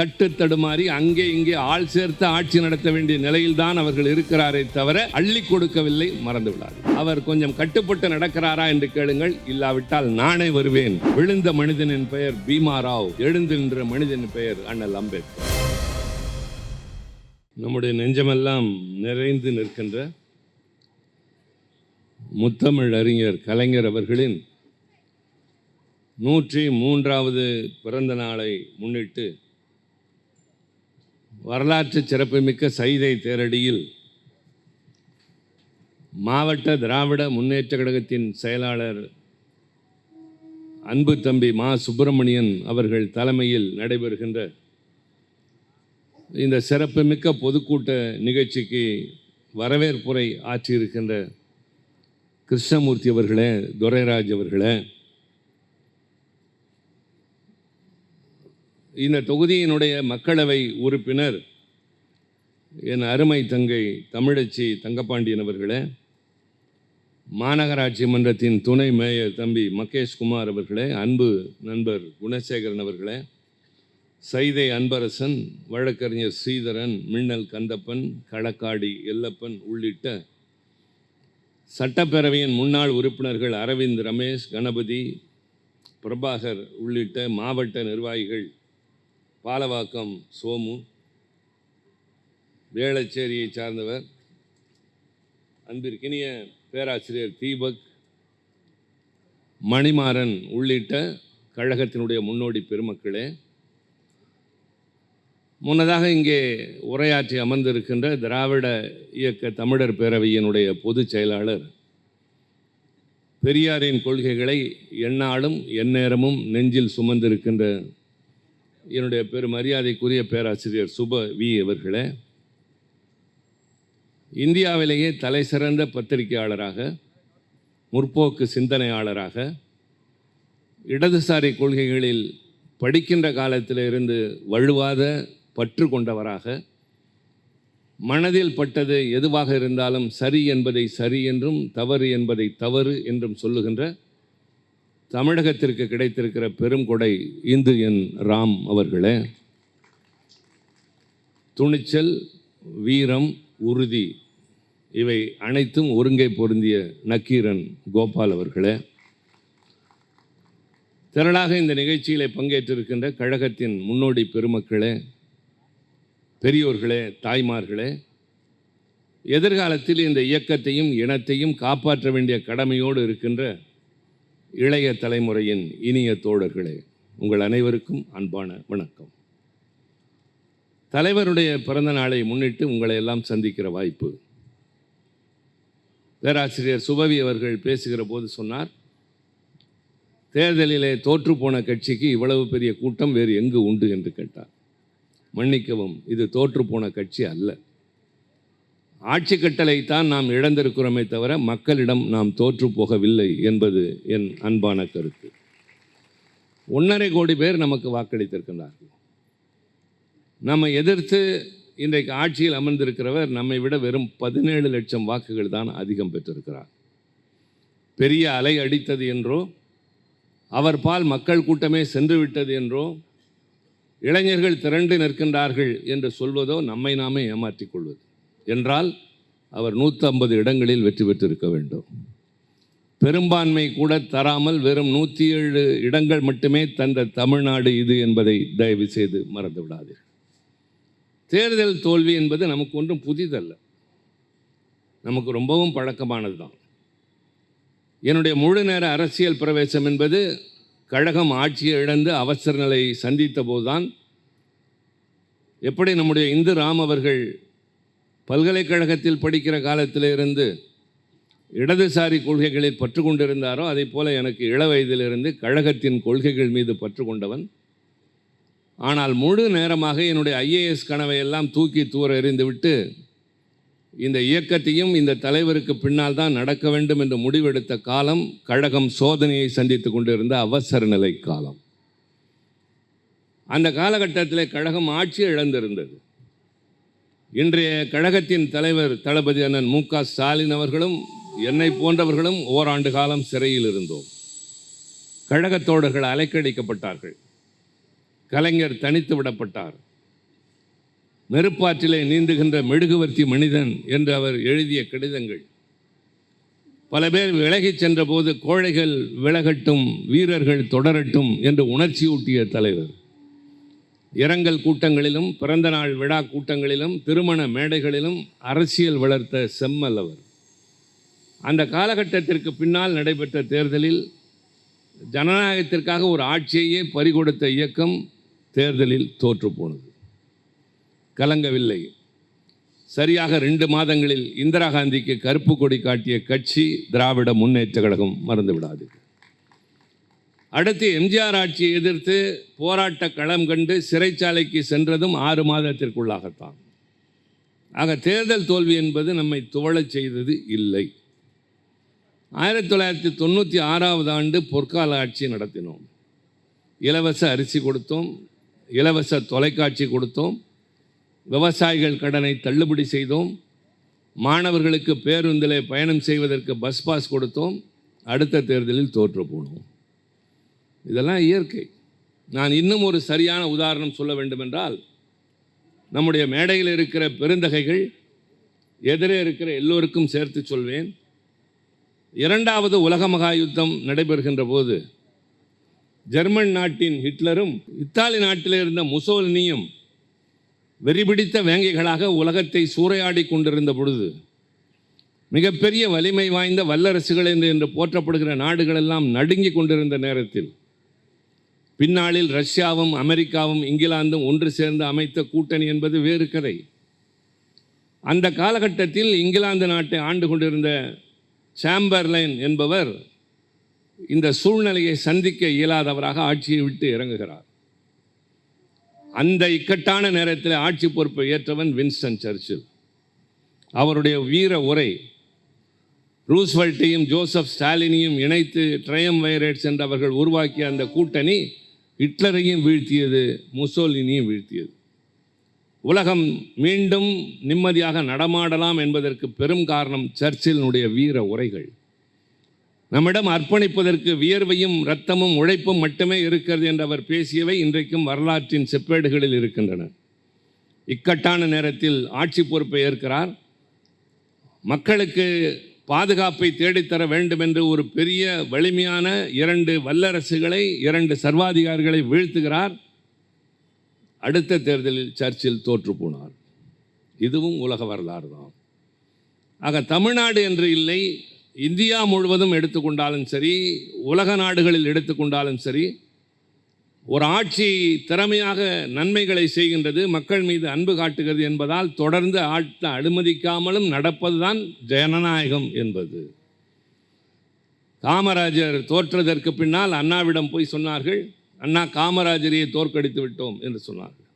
தட்டு தடுமாறி அங்கே இங்கே ஆள் சேர்த்து ஆட்சி நடத்த வேண்டிய நிலையில்தான் அவர்கள் இருக்கிறாரே தவிர அள்ளி கொடுக்கவில்லை, மறந்து விடாது. அவர் கொஞ்சம் கட்டுப்பட்டு நடக்கிறாரா என்று கேளுங்கள். இல்லாவிட்டால் நானே வருவேன். விழுந்த மனிதனின் பெயர் பீமா ராவ், எழுந்து நின்ற மனிதனின் பெயர் அண்ணல் அம்பேத்கர். நம்முடைய நெஞ்சமெல்லாம் நிறைந்து நிற்கின்ற முத்தமிழ் அறிஞர் கலைஞர் அவர்களின் 103வது பிறந்த நாளை முன்னிட்டு வரலாற்று சிறப்புமிக்க சைதை தேரடியில் மாவட்ட திராவிட முன்னேற்ற கழகத்தின் செயலாளர் அன்பு தம்பி மா சுப்பிரமணியன் அவர்கள் தலைமையில் நடைபெறுகின்ற இந்த சிறப்புமிக்க பொதுக்கூட்ட நிகழ்ச்சிக்கு வரவேற்புரை ஆற்றியிருக்கின்ற கிருஷ்ணமூர்த்தி அவர்களே, துரைராஜ் அவர்களே, இந்த தொகுதியினுடைய மக்களவை உறுப்பினர் என் அருமை தங்கை தமிழச்சி தங்கப்பாண்டியன் அவர்களே, மாநகராட்சி மன்றத்தின் துணை மேயர் தம்பி மகேஷ்குமார் அவர்களே, அன்பு நண்பர் குணசேகரன் அவர்களே, சைதை அன்பரசன், வழக்கறிஞர் ஸ்ரீதரன், மின்னல் கந்தப்பன், களக்காடி எல்லப்பன் உள்ளிட்ட சட்டப்பேரவையின் முன்னாள் உறுப்பினர்கள் அரவிந்த், ரமேஷ், கணபதி, பிரபாகர் உள்ளிட்ட மாவட்ட நிர்வாகிகள், பாலவாக்கம் சோமு, வேளச்சேரியை சார்ந்தவர் அன்பிற்கினிய பேராசிரியர் தீபக், மணிமாறன் உள்ளிட்ட கழகத்தினுடைய முன்னோடி பெருமக்களே, முன்னதாக இங்கே உரையாற்றி அமர்ந்திருக்கின்ற திராவிட இயக்க தமிழர் பேரவையினுடைய பொதுச் செயலாளர், பெரியாரின் கொள்கைகளை எந்நாளும் எந்நேரமும் நெஞ்சில் சுமந்திருக்கின்ற என்னுடைய பெருமரியாதைக்குரிய பேராசிரியர் சுப வி அவர்களே, இந்தியாவிலேயே தலை சிறந்த பத்திரிகையாளராக, முற்போக்கு சிந்தனையாளராக, இடதுசாரி கொள்கைகளில் படிக்கின்ற காலத்திலிருந்து வழுவாத பற்று கொண்டவராக, மனதில் பட்டது எதுவாக இருந்தாலும் சரி என்பதை சரி என்றும் தவறு என்பதை தவறு என்றும் சொல்லுகின்ற தமிழகத்திற்கு கிடைத்திருக்கிற பெரும் கொடை இந்து என் ராம் அவர்களே, துணிச்சல், வீரம், உறுதி இவை அனைத்தும் ஒருங்கே பொருந்திய நக்கீரன் கோபால் அவர்களே, திரளாக இந்த நிகழ்ச்சியிலே பங்கேற்றிருக்கின்ற கழகத்தின் முன்னோடி பெருமக்களே, பெரியோர்களே, தாய்மார்களே, எதிர்காலத்தில் இந்த இயக்கத்தையும் இனத்தையும் காப்பாற்ற வேண்டிய கடமையோடு இருக்கின்ற இளைய தலைமுறையின் இனிய தோழர்களே, உங்கள் அனைவருக்கும் அன்பான வணக்கம். தலைவருடைய பிறந்த நாளை முன்னிட்டு உங்களை எல்லாம் சந்திக்கிற வாய்ப்பு. பேராசிரியர் சுபவி அவர்கள் பேசுகிற போது சொன்னார், தேர்தலிலே தோற்றுப்போன கட்சிக்கு இவ்வளவு பெரிய கூட்டம் வேறு எங்கு உண்டு என்று கேட்டார். மன்னிக்கவும், இது தோற்றுப்போன கட்சி அல்ல. ஆட்சி கட்டளைத்தான் நாம் இழந்திருக்கிறோமே தவிர மக்களிடம் நாம் தோற்று போகவில்லை என்பது என் அன்பான கருத்து. 1.5 கோடி பேர் நமக்கு வாக்களித்திருக்கிறார்கள். நம்ம எதிர்த்து இன்றைக்கு ஆட்சியில் அமர்ந்திருக்கிறவர் நம்மை விட வெறும் 17 லட்சம் வாக்குகள் தான் அதிகம் பெற்றிருக்கிறார். பெரிய அலை அடித்தது என்றோ, அவர் பால் மக்கள் கூட்டமே சென்று விட்டது என்றோ, இளைஞர்கள் திரண்டு நிற்கின்றார்கள் என்று சொல்வதோ நம்மை நாமே ஏமாற்றிக் கொள்வது என்றால் அவர் 150 இடங்களில் வெற்றி பெற்றிருக்க வேண்டும். பெரும்பான்மை கூட தராமல் வெறும் 107 இடங்கள் மட்டுமே தந்த தமிழ்நாடு இது என்பதை தயவு செய்து மறந்து விடாதீர்கள். தேர்தல் தோல்வி என்பது நமக்கு ஒன்றும் புதிதல்ல, நமக்கு ரொம்பவும் பழக்கமானது தான். என்னுடைய முழு நேர அரசியல் பிரவேசம் என்பது கழகம் ஆட்சியை இழந்து அவசர நிலை சந்தித்த போதுதான். எப்படி நம்முடைய இந்து ராம் அவர்கள் பல்கலைக்கழகத்தில் படிக்கிற காலத்திலிருந்து இடதுசாரி கொள்கைகளில் பற்று கொண்டிருந்தாரோ, அதை போல எனக்கு இள வயதிலிருந்து கழகத்தின் கொள்கைகள் மீது பற்று கொண்டவன். ஆனால் முழு நேரமாக என்னுடைய IAS கனவை எல்லாம் தூக்கி தூர எறிந்துவிட்டு இந்த இயக்கத்தையும் இந்த தலைவருக்கு பின்னால் தான் நடக்க வேண்டும் என்று முடிவெடுத்த காலம் கழகம் சோதனையை சந்தித்து கொண்டிருந்த அவசர நிலை காலம். அந்த காலகட்டத்தில் கழகம் ஆட்சி இழந்திருந்தது. இன்றைய கழகத்தின் தலைவர் தளபதி அண்ணன் மு.க. ஸ்டாலின் அவர்களும் என்னை போன்றவர்களும் ஓராண்டு காலம் சிறையில் இருந்தோம். கழகத்தோடர்கள் அலைக்கழிக்கப்பட்டார்கள். கலைஞர் தனித்து விடப்பட்டார். நெருப்பாற்றிலே நீந்துகின்ற மெழுகுவர்த்தி மனிதன் என்று அவர் எழுதிய கடிதங்கள். பல பேர் விலகிச் சென்றபோது கோழைகள் விலகட்டும், வீரர்கள் தொடரட்டும் என்று உணர்ச்சியூட்டிய தலைவர். இரங்கல் கூட்டங்களிலும், பிறந்த நாள் விழா கூட்டங்களிலும், திருமண மேடைகளிலும் அரசியல் வளர்த்த செம்மல் அவர். அந்த காலகட்டத்திற்கு பின்னால் நடைபெற்ற தேர்தலில் ஜனநாயகத்திற்காக ஒரு ஆட்சியையே பறிகொடுத்த இயக்கம் தேர்தலில் தோற்றுப்போனது. கலங்கவில்லை. சரியாக 2 மாதங்களில் இந்திரா காந்திக்கு கருப்பு கொடி காட்டிய கட்சி திராவிட முன்னேற்ற கழகம், மறந்து விடாது. அடுத்து எம்ஜிஆர் ஆட்சியை எதிர்த்து போராட்ட களம் கண்டு சிறைச்சாலைக்கு சென்றதும் 6 மாதத்திற்குள்ளாகத்தான். ஆக தேர்தல் தோல்வி என்பது நம்மை துவளச் செய்தது இல்லை. 1996ஆவது ஆண்டு பொற்கால ஆட்சி நடத்தினோம். இலவச அரிசி கொடுத்தோம், இலவச தொலைக்காட்சி கொடுத்தோம், விவசாயிகள் கடனை தள்ளுபடி செய்தோம், மாணவர்களுக்கு பேருந்திலே பயணம் செய்வதற்கு பஸ் பாஸ் கொடுத்தோம். அடுத்த தேர்தலில் தோற்று போனோம். இதெல்லாம் இயற்கை. நான் இன்னும் ஒரு சரியான உதாரணம் சொல்ல வேண்டுமென்றால், நம்முடைய மேடையில் இருக்கிற பெருந்தகைகள், எதிரே இருக்கிற எல்லோருக்கும் சேர்த்து சொல்வேன், 2வது உலக மகா யுத்தம் நடைபெறுகின்ற போது ஜெர்மன் நாட்டின் ஹிட்லரும் இத்தாலி நாட்டில் இருந்த முசோலினியும் வெறிபிடித்த வேங்கைகளாக உலகத்தை சூறையாடி கொண்டிருந்த பொழுது, மிகப்பெரிய வலிமை வாய்ந்த வல்லரசுகள் என்று போற்றப்படுகிற நாடுகளெல்லாம் நடுங்கி கொண்டிருந்த நேரத்தில், பின்னாளில் ரஷ்யாவும் அமெரிக்காவும் இங்கிலாந்தும் ஒன்று சேர்ந்து அமைத்த கூட்டணி என்பது வேறு கதை. அந்த காலகட்டத்தில் இங்கிலாந்து நாட்டை ஆண்டு கொண்டிருந்த சாம்பர்லைன் என்பவர் இந்த சூழ்நிலையை சந்திக்க இயலாதவராக ஆட்சியை விட்டு இறங்குகிறார். அந்த இக்கட்டான நேரத்தில் ஆட்சி பொறுப்பை ஏற்றவன் வின்ஸ்டன் சர்ச்சில். அவருடைய வீர உரை ரூஸ்வெல்ட்டையும் ஜோசப் ஸ்டாலினையும் இணைத்து ட்ரையம்வைரேட்ஸ் என்று அவர்கள் உருவாக்கிய அந்த கூட்டணி ஹிட்லரையும் வீழ்த்தியது, முசோலினியும் வீழ்த்தியது. உலகம் மீண்டும் நிம்மதியாக நடமாடலாம் என்பதற்கு பெரும் காரணம் சர்ச்சிலினுடைய வீர உரைகள். நம்மிடம் அர்ப்பணிப்பதற்கு வியர்வையும் இரத்தமும் உழைப்பும் மட்டுமே இருக்கிறது என்று அவர் பேசியவை இன்றைக்கும் வரலாற்றின் செப்பேடுகளில் இருக்கின்றன. இக்கட்டான நேரத்தில் ஆட்சி பொறுப்பை ஏற்கிறார். மக்களுக்கு பாதுகாப்பை தேடித்தர வேண்டும் என்று ஒரு பெரிய வலிமையான 2 வல்லரசுகளை, 2 சர்வாதிகாரிகளை வீழ்த்துகிறார். அடுத்த தேர்தலில் சர்ச்சில் தோற்று போனார். இதுவும் உலக வரலாறு தான். ஆக தமிழ்நாடு என்று இல்லை, இந்தியா முழுவதும் எடுத்துக்கொண்டாலும் சரி, உலக நாடுகளில் எடுத்துக்கொண்டாலும் சரி, ஒரு ஆட்சி திறமையாக நன்மைகளை செய்கின்றது, மக்கள் மீது அன்பு காட்டுகிறது என்பதால் தொடர்ந்து ஆட்சி அனுமதிக்காமலும் நடப்பதுதான் ஜனநாயகம் என்பது. காமராஜர் தோற்றதற்கு பின்னால் அண்ணாவிடம் போய் சொன்னார்கள், அண்ணா காமராஜரையை தோற்கடித்து விட்டோம் என்று சொன்னார்கள்.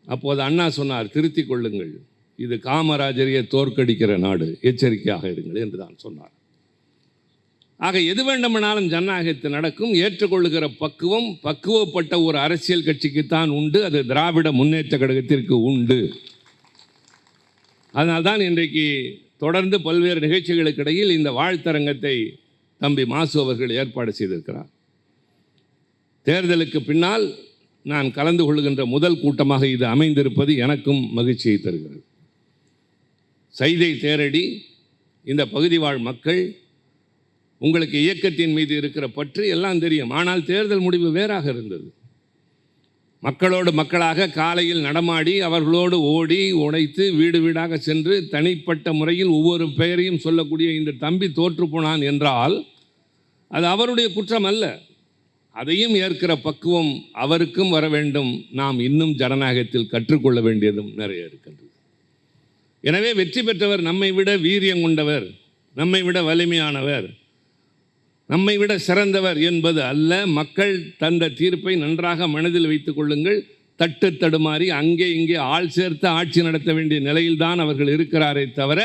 அப்போது அண்ணா சொன்னார், திருத்திக் கொள்ளுங்கள், இது காமராஜரையை தோற்கடிக்கிற நாடு, எச்சரிக்கையாக இருங்கள் என்று தான் சொன்னார். ஆக எது வேண்டுமானாலும் ஜனநாயகத்தில் நடக்கும். ஏற்றுக்கொள்ளுகிற பக்குவம் பக்குவப்பட்ட ஒரு அரசியல் கட்சிக்குத்தான் உண்டு. அது திராவிட முன்னேற்ற கழகத்திற்கு உண்டு. அதனால்தான் இன்றைக்கு தொடர்ந்து பல்வேறு நிகழ்ச்சிகளுக்கு இடையில் இந்த வாழ்த்தரங்கத்தை தம்பி மாசு அவர்கள் ஏற்பாடு செய்திருக்கிறார். தேர்தலுக்கு பின்னால் நான் கலந்து கொள்கின்ற முதல் கூட்டமாக இது அமைந்திருப்பது எனக்கும் மகிழ்ச்சியை தருகிறது. சைதை தேரடி இந்த பகுதி வாழ் மக்கள், உங்களுக்கு இயக்கத்தின் மீது இருக்கிற பற்று எல்லாம் தெரியும். ஆனால் தேர்தல் முடிவு வேறாக இருந்தது. மக்களோடு மக்களாக காலையில் நடமாடி, அவர்களோடு ஓடி உடைத்து, வீடு வீடாக சென்று தனிப்பட்ட முறையில் ஒவ்வொரு பெயரையும் சொல்லக்கூடிய இந்த தம்பி தோற்று போனான் என்றால் அது அவருடைய குற்றம் அல்ல. அதையும் ஏற்கிற பக்குவம் அவருக்கும் வர வேண்டும். நாம் இன்னும் ஜனநாயகத்தில் கற்றுக்கொள்ள வேண்டியதும் நிறைய இருக்கின்றது. எனவே வெற்றி பெற்றவர் நம்மை விட வீரியம் கொண்டவர், நம்மை விட வலிமையானவர், நம்மை விட சிறந்தவர் என்பது அல்ல. மக்கள் தந்த தீர்ப்பை நன்றாக மனதில் வைத்துக் கொள்ளுங்கள். தட்டு தடுமாறி அங்கே இங்கே ஆள் சேர்த்து ஆட்சி நடத்த வேண்டிய நிலையில்தான் அவர்கள் இருக்கிறாரே தவிர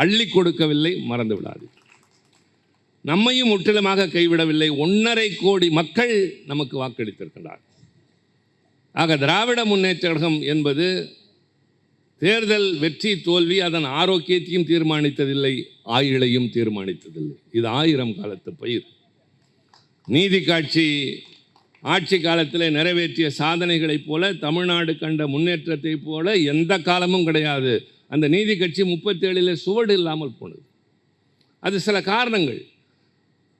அள்ளி கொடுக்கவில்லை, மறந்து விடாது. நம்மையும் முற்றிலுமாக கைவிடவில்லை. 1.5 கோடி மக்கள் நமக்கு வாக்களித்திருக்கிறார். ஆக திராவிட முன்னேற்ற கழகம் என்பது தேர்தல் வெற்றி தோல்வி அதன் ஆரோக்கியத்தையும் தீர்மானித்ததில்லை, ஆயுளையும் தீர்மானித்ததில்லை. இது 1000 காலத்து பயிர். நீதி காட்சி ஆட்சி காலத்தில் நிறைவேற்றிய சாதனைகளைப் போல, தமிழ்நாடு கண்ட முன்னேற்றத்தைப் போல எந்த காலமும் கிடையாது. அந்த நீதி கட்சி 37 சுவடு இல்லாமல் போனது. அது சில காரணங்கள்.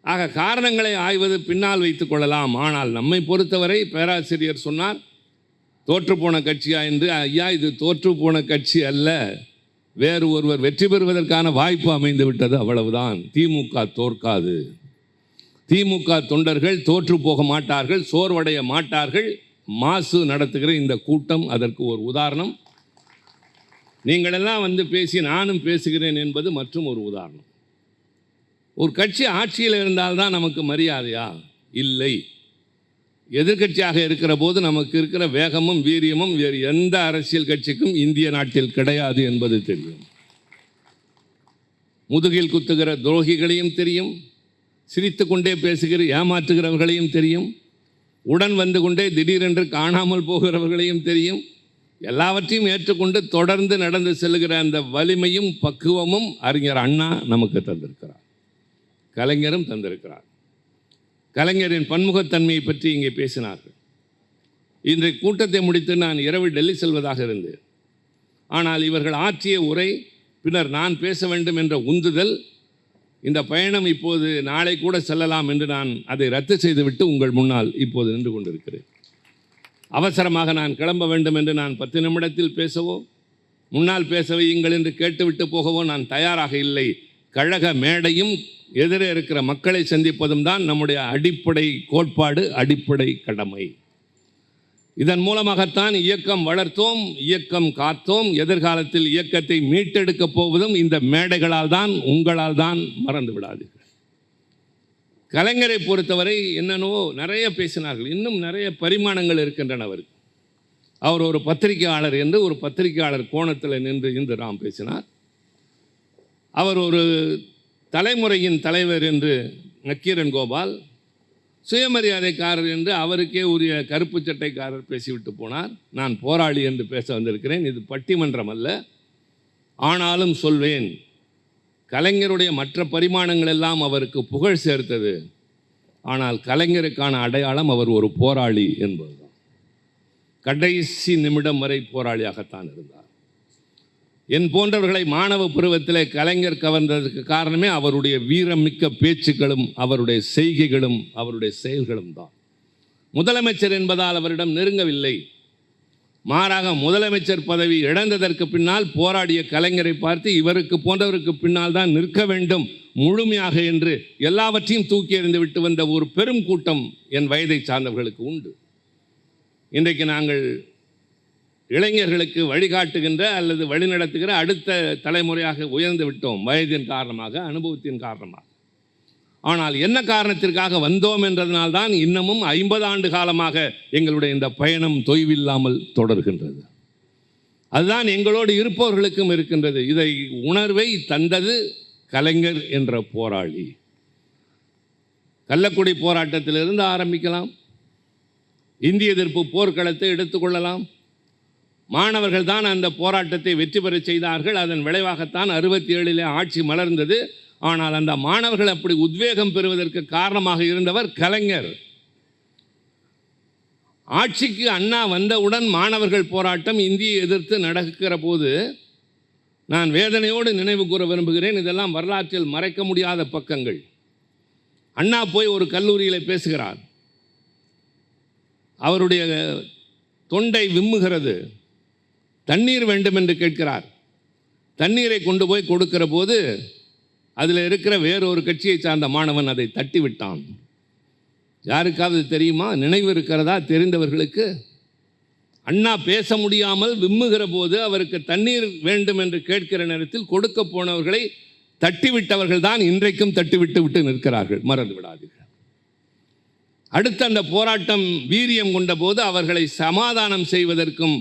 ஆக காரணங்களை ஆய்வது பின்னால் வைத்து கொள்ளலாம். ஆனால் நம்மை பொறுத்தவரை பேராசிரியர் சொன்னார், தோற்றுப்போன கட்சியா என்று. ஐயா, இது தோற்றுப்போன கட்சி அல்ல, வேறு ஒருவர் வெற்றி பெறுவதற்கான வாய்ப்பு அமைந்து விட்டது, அவ்வளவுதான். திமுக தோற்காது. திமுக தொண்டர்கள் தோற்று போக மாட்டார்கள், சோர்வடைய மாட்டார்கள். மாசு நடத்துகிற இந்த கூட்டம் அதற்கு ஒரு உதாரணம். நீங்களெல்லாம் வந்து பேசி நானும் பேசுகிறேன் என்பது மற்றும் ஒரு உதாரணம். ஒரு கட்சி ஆட்சியில் இருந்தால்தான் நமக்கு மரியாதையா? இல்லை. எதிர்கட்சியாக இருக்கிற போது நமக்கு இருக்கிற வேகமும் வீரியமும் வேறு எந்த அரசியல் கட்சிக்கும் இந்திய நாட்டில் கிடையாது என்பது தெரியும். முதுகில் குத்துகிற துரோகிகளையும் தெரியும், சிரித்து கொண்டே பேசுகிற ஏமாற்றுகிறவர்களையும் தெரியும், உடன் வந்து கொண்டே திடீரென்று காணாமல் போகிறவர்களையும் தெரியும். எல்லாவற்றையும் ஏற்றுக்கொண்டு தொடர்ந்து நடந்து செல்லுகிற அந்த வலிமையும் பக்குவமும் அறிஞர் அண்ணா நமக்கு தந்திருக்கிறார், கலைஞரும் தந்திருக்கிறார். கலைஞரின் பன்முகத்தன்மையை பற்றி இங்கே பேசினார்கள். இன்றைக்கு கூட்டத்தை முடித்து நான் இரவு டெல்லி செல்வதாக இருந்தேன். ஆனால் இவர்கள் ஆற்றிய உரை, பின்னர் நான் பேச வேண்டும் என்ற உந்துதல், இந்த பயணம் இப்போது நாளை கூட செல்லலாம் என்று நான் அதை ரத்து செய்துவிட்டு உங்கள் முன்னால் இப்போது நின்று கொண்டிருக்கிறேன். அவசரமாக நான் கிளம்ப வேண்டும் என்று நான் 10 நிமிடத்தில் பேசவோ, முன்னால் பேச வையுங்கள் என்று கேட்டுவிட்டு போகவோ நான் தயாராக இல்லை. கழக மேடையும் எதிரே இருக்கிற மக்களை சந்திப்பதும் தான் நம்முடைய அடிப்படை கோட்பாடு, அடிப்படை கடமை. இதன் மூலமாகத்தான் இயக்கம் வளர்த்தோம், இயக்கம் காத்தோம். எதிர்காலத்தில் இயக்கத்தை மீட்டெடுக்கப் போவதும் இந்த மேடைகளால் தான், உங்களால் தான். மறந்து விடாதீர்கள். கலைஞரை பொறுத்தவரை என்னென்னவோ நிறைய பேசினார்கள். இன்னும் நிறைய பரிமாணங்கள் இருக்கின்றன அவருக்கு. அவர் ஒரு பத்திரிகையாளர் என்று ஒரு பத்திரிகையாளர் கோணத்தில் நின்று இன்று நாம் பேசினார். அவர் ஒரு தலைமுறையின் தலைவர் என்று நக்கீரன் கோபால், சுயமரியாதைக்காரர் என்று அவருக்கே உரிய கருப்பு சட்டைக்காரர் பேசிவிட்டு போனார். நான் போராளி என்று பேச வந்திருக்கிறேன். இது பட்டிமன்றம் அல்ல. ஆனாலும் சொல்வேன், கலைஞருடைய மற்ற பரிமாணங்கள் எல்லாம் அவருக்கு புகழ் சேர்த்தது. ஆனால் கலைஞருக்கான அடையாளம் அவர் ஒரு போராளி என்பதுதான். கடைசி நிமிடம் வரை போராளியாகத்தான் இருந்தார். என் போன்றவர்களை மாணவ பருவத்தில் கலைஞர் கவர்ந்ததற்கு காரணமே அவருடைய வீரமிக்க பேச்சுக்களும் அவருடைய செய்கைகளும் அவருடைய செயல்களும் தான். முதலமைச்சர் என்பதால் அவரிடம் நெருங்கவில்லை. மாறாக முதலமைச்சர் பதவி இழந்ததற்கு பின்னால் போராடிய கலைஞரை பார்த்து இவருக்கு போன்றவருக்கு பின்னால் தான் நிற்க வேண்டும் முழுமையாக என்று எல்லாவற்றையும் தூக்கி எறிந்து விட்டு வந்த ஒரு பெரும் கூட்டம் என் வயதை சார்ந்தவர்களுக்கு உண்டு. இன்றைக்கு நாங்கள் இளைஞர்களுக்கு வழிகாட்டுகின்ற அல்லது வழிநடத்துகிற அடுத்த தலைமுறையாக உயர்ந்து விட்டோம், வயதின் காரணமாக, அனுபவத்தின் காரணமாக. ஆனால் என்ன காரணத்திற்காக வந்தோம் என்றதனால்தான் இன்னமும் 50 ஆண்டு காலமாக எங்களுடைய இந்த பயணம் தொய்வில்லாமல் தொடர்கின்றது. அதுதான் எங்களோடு இருப்பவர்களுக்கும் இருக்கின்றது. இதை உணர்வை தந்தது கலைஞர் என்ற போராளி. கள்ளக்குடி போராட்டத்திலிருந்து ஆரம்பிக்கலாம், இந்திய எதிர்ப்பு போர்க்களத்தை எடுத்துக்கொள்ளலாம். மாணவர்கள் தான் அந்த போராட்டத்தை வெற்றி பெற செய்தார்கள். அதன் விளைவாகத்தான் 67 ஆட்சி மலர்ந்தது. ஆனால் அந்த மாணவர்கள் அப்படி உத்வேகம் பெறுவதற்கு காரணமாக இருந்தவர் கலைஞர். ஆட்சிக்கு அண்ணா வந்தவுடன் மாணவர்கள் போராட்டம் இந்தியை எதிர்த்து நடக்கிற போது நான் வேதனையோடு நினைவு கூற விரும்புகிறேன். இதெல்லாம் வரலாற்றில் மறைக்க முடியாத பக்கங்கள். அண்ணா போய் ஒரு கல்லூரியில் பேசுகிறார். அவருடைய தொண்டை விம்முகிறது. தண்ணீர் வேண்டும் என்று கேட்கிறார். தண்ணீரை கொண்டு போய் கொடுக்கிற போது அதில் இருக்கிற வேறொரு கட்சியை சார்ந்த மாணவன் அதை தட்டி விட்டான். யாருக்காவது தெரியுமா? நினைவு இருக்கிறதா தெரிந்தவர்களுக்கு? அண்ணா பேச முடியாமல் விம்முகிற போது அவருக்கு தண்ணீர் வேண்டும் என்று கேட்கிற நேரத்தில் கொடுக்க போனவர்களை தட்டிவிட்டவர்கள் தான் இன்றைக்கும் தட்டிவிட்டு நிற்கிறார்கள். மறந்து விடாதீர்கள். அடுத்த அந்த போராட்டம் வீரியம் கொண்ட போது அவர்களை சமாதானம் செய்வதற்கும்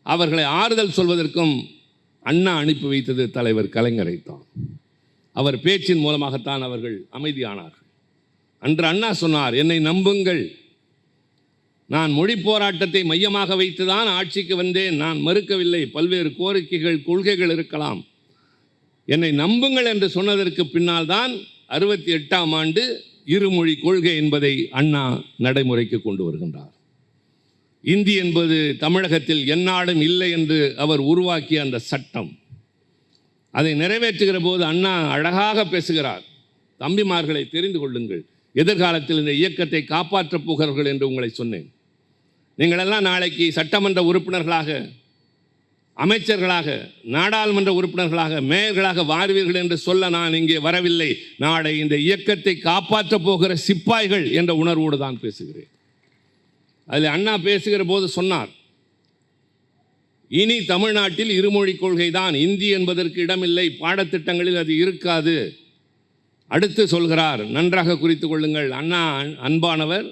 அவர்களை ஆறுதல் சொல்வதற்கும் அண்ணா அனுப்பி வைத்தது தலைவர் கலைஞரைத்தான். அவர் பேச்சின் மூலமாகத்தான் அவர்கள் அமைதியானார்கள். அன்று அண்ணா சொன்னார், என்னை நம்புங்கள், நான் மொழி போராட்டத்தை மையமாக வைத்துதான் ஆட்சிக்கு வந்தேன், நான் மறுக்கவில்லை. பல்வேறு கோரிக்கைகள் கொள்கைகள் இருக்கலாம், என்னை நம்புங்கள் என்று சொன்னதற்கு பின்னால் தான் 68ஆம் ஆண்டு இருமொழி கொள்கை என்பதை அண்ணா நடைமுறைக்கு கொண்டு வருகின்றார். இந்தி என்பது தமிழகத்தில் எந்நாடும் இல்லை என்று அவர் உருவாக்கிய அந்த சட்டம், அதை நிறைவேற்றுகிற போது அண்ணா அழகாக பேசுகிறார். தம்பிமார்களை தெரிந்து கொள்ளுங்கள், எதிர்காலத்தில் இந்த இயக்கத்தை காப்பாற்றப் போகிறவர்கள் என்று உங்களை சொன்னேன். நீங்களெல்லாம் நாளைக்கு சட்டமன்ற உறுப்பினர்களாக, அமைச்சர்களாக, நாடாளுமன்ற உறுப்பினர்களாக, மேயர்களாக வாருவீர்கள் என்று சொல்ல நான் இங்கே வரவில்லை. நாளை இந்த இயக்கத்தை காப்பாற்றப் போகிற சிப்பாய்கள் என்ற உணர்வோடு தான் பேசுகிறேன். அதில் அண்ணா பேசுகிற போது சொன்னார், இனி தமிழ்நாட்டில் இருமொழி கொள்கை தான், இந்தி என்பதற்கு இடமில்லை, பாடத்திட்டங்களில் அது இருக்காது. அடுத்து சொல்கிறார், நன்றாக குறித்து கொள்ளுங்கள், அண்ணா அன்பானவர்,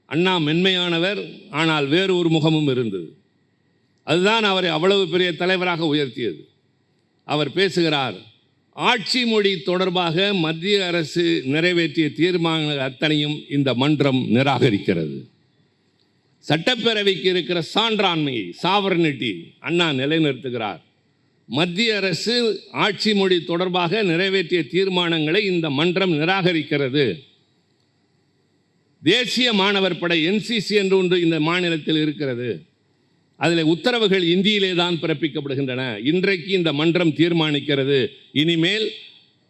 அண்ணா மென்மையானவர், ஆனால் வேறு ஒரு முகமும் இருந்தது. அதுதான் அவரை அவ்வளவு பெரிய தலைவராக உயர்த்தியது. அவர் பேசுகிறார், ஆட்சி மொழி தொடர்பாக மத்திய அரசு நிறைவேற்றிய தீர்மானங்கள் அத்தனையும் இந்த மன்றம் நிராகரிக்கிறது. சட்டப்பேரவைக்கு இருக்கிற சான்றாண்மையை, சாவரனிட்டி அண்ணா நிலைநிறுத்துகிறார். மத்திய அரசு ஆட்சி மொழி தொடர்பாக நிறைவேற்றிய தீர்மானங்களை இந்த மன்றம் நிராகரிக்கிறது. தேசிய மாணவர் படை NCC என்று ஒன்று இந்த மாநிலத்தில் இருக்கிறது. அதில் உத்தரவுகள் இந்தியிலே தான் பிறப்பிக்கப்படுகின்றன. இன்றைக்கு இந்த மன்றம் தீர்மானிக்கிறது, இனிமேல்